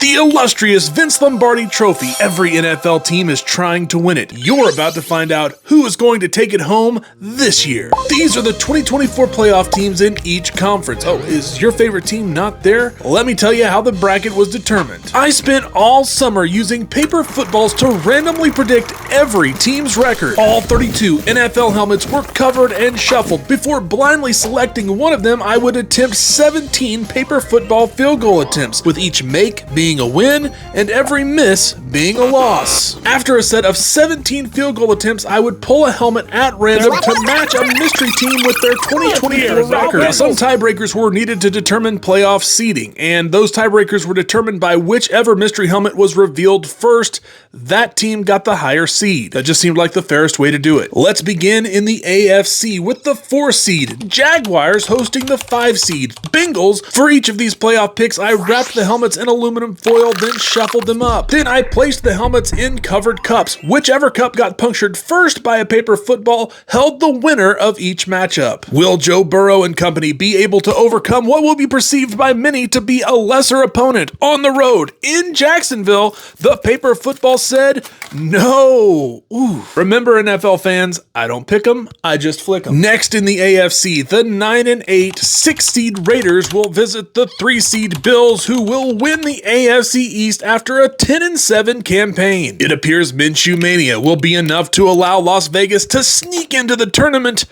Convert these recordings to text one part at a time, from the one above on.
The illustrious Vince Lombardi Trophy. Every NFL team is trying to win it. You're about to find out who is going to take it home this year. These are the 2024 playoff teams in each conference. Oh, is your favorite team not there? Let me tell you how the bracket was determined. I spent all summer using paper footballs to randomly predict every team's record. All 32 NFL helmets were covered and shuffled. Before blindly selecting one of them, I would attempt 17 paper football field goal attempts, with each make being a win and every miss being a loss. After a set of 17 field goal attempts, I would pull a helmet at random to match a mystery team with their 2024 record. Now, some tiebreakers were needed to determine playoff seeding, and those tiebreakers were determined by whichever mystery helmet was revealed first. That team got the higher seed. That just seemed like the fairest way to do it. Let's begin in the AFC with the 4 seed. Jaguars hosting the 5 seed. Bengals. For each of these playoff picks, I wrapped the helmets in aluminum foil, then shuffled them up. Then I placed the helmets in covered cups. Whichever cup got punctured first by a paper football held the winner of each matchup. Will Joe Burrow and company be able to overcome what will be perceived by many to be a lesser opponent? On the road in Jacksonville, the paper football said no. Ooh. Remember, NFL fans, I don't pick them, I just flick them. Next in the AFC, the 9-8 6-seed Raiders will visit the 3-seed Bills, who will win the AFC East after a 10-7 campaign. It appears Minshew Mania will be enough to allow Las Vegas to sneak into the tournament,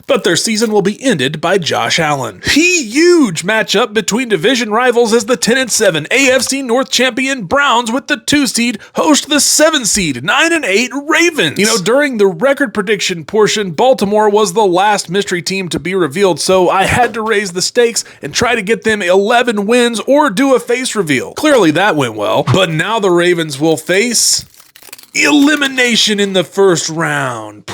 but their season will be ended by Josh Allen. Huge matchup between division rivals as the 10-7 AFC North champion Browns with the 2-seed host the 7-seed 9-8 Ravens. You know, during the record prediction portion, Baltimore was the last mystery team to be revealed, so I had to raise the stakes and try to get them 11 wins or do a face reveal. Clearly that went well, but now the Ravens will face elimination in the first round.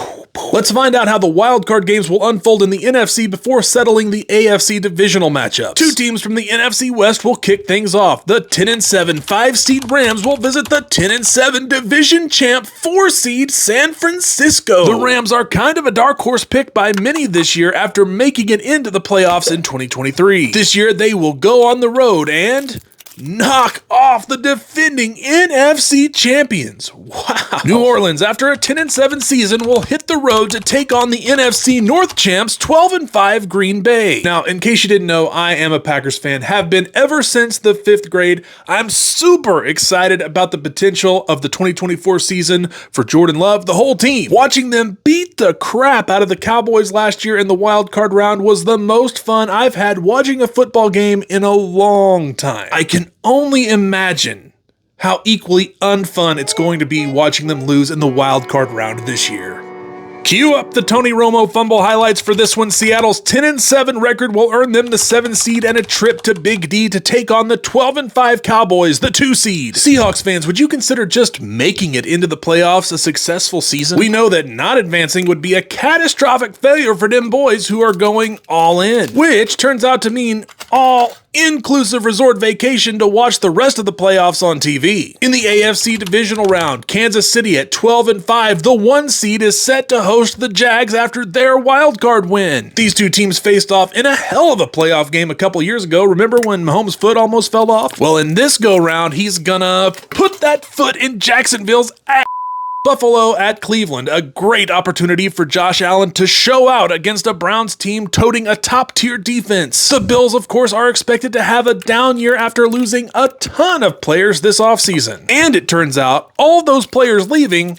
Let's find out how the wildcard games will unfold in the NFC before settling the AFC divisional matchups. 2 teams from the NFC West will kick things off. The 10-7 5-seed Rams will visit the 10-7 division champ 4-seed San Francisco. The Rams are kind of a dark horse pick by many this year after making it into the playoffs in 2023. This year they will go on the road and knock off the defending NFC champions. Wow. New Orleans, after a 10-7 season, will hit the road to take on the NFC North champs 12-5 Green Bay. Now, in case you didn't know, I am a Packers fan, have been ever since the 5th grade. I'm super excited about the potential of the 2024 season for Jordan Love, the whole team. Watching them beat the crap out of the Cowboys last year in the wild card round was the most fun I've had watching a football game in a long time. I can only imagine how equally unfun it's going to be watching them lose in the wild card round this year. Cue up the Tony Romo fumble highlights for this one. Seattle's 10-7 record will earn them the 7 seed and a trip to Big D to take on the 12-5 Cowboys, the 2 seed. Seahawks fans, would you consider just making it into the playoffs a successful season? We know that not advancing would be a catastrophic failure for them boys who are going all in, which turns out to mean all inclusive resort vacation to watch the rest of the playoffs on TV. In the AFC divisional round, Kansas City at 12-5, the 1 seed is set to host the Jags after their wildcard win. These 2 teams faced off in a hell of a playoff game a couple years ago. Remember when Mahomes' foot almost fell off? Well, in this go-round, he's gonna put that foot in Jacksonville's ass. Buffalo at Cleveland, a great opportunity for Josh Allen to show out against a Browns team toting a top-tier defense. The Bills, of course, are expected to have a down year after losing a ton of players this offseason. And it turns out, all those players leaving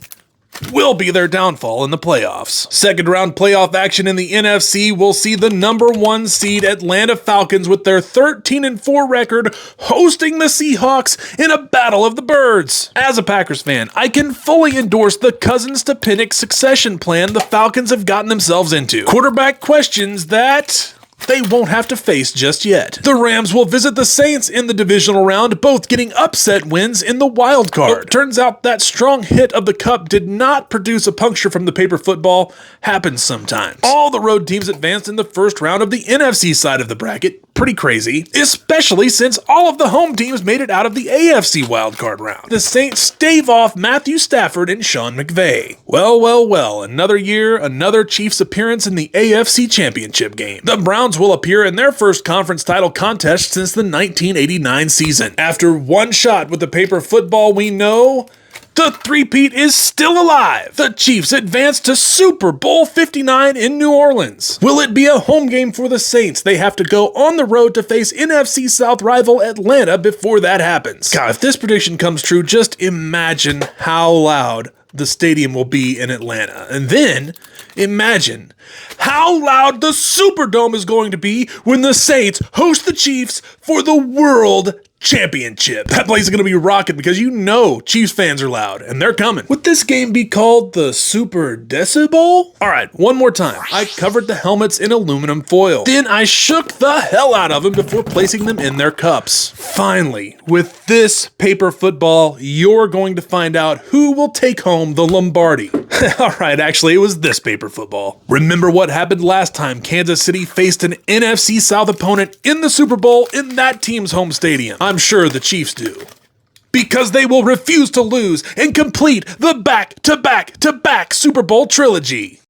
will be their downfall in the playoffs. Second round playoff action in the NFC will see the number 1 seed Atlanta Falcons with their 13-4 record hosting the Seahawks in a battle of the birds. As a Packers fan, I can fully endorse the Cousins to Penix succession plan the Falcons have gotten themselves into. Quarterback questions that they won't have to face just yet. The Rams will visit the Saints in the divisional round, both getting upset wins in the wild card. Turns out that strong hit of the cup did not produce a puncture from the paper football. Happens sometimes. All the road teams advanced in the first round of the NFC side of the bracket. Pretty crazy, especially since all of the home teams made it out of the AFC wildcard round. The Saints stave off Matthew Stafford and Sean McVay. Well, another year, another Chiefs appearance in the AFC Championship game. The Browns will appear in their first conference title contest since the 1989 season. After one shot with the paper football we know, the three-peat is still alive. The Chiefs advance to Super Bowl 59 in New Orleans. Will it be a home game for the Saints? They have to go on the road to face NFC South rival Atlanta before that happens. God, if this prediction comes true, just imagine how loud the stadium will be in Atlanta. And then imagine how loud the Superdome is going to be when the Saints host the Chiefs for the World Championship. That place is going to be rocking because you know Chiefs fans are loud, and they're coming. Would this game be called the Super Decibel? Alright, one more time. I covered the helmets in aluminum foil. Then I shook the hell out of them before placing them in their cups. Finally, with this paper football, you're going to find out who will take home the Lombardi. Alright, actually, it was this paper football. Remember what happened last time Kansas City faced an NFC South opponent in the Super Bowl in that team's home stadium? I'm sure the Chiefs do. Because they will refuse to lose and complete the back-to-back-to-back Super Bowl trilogy.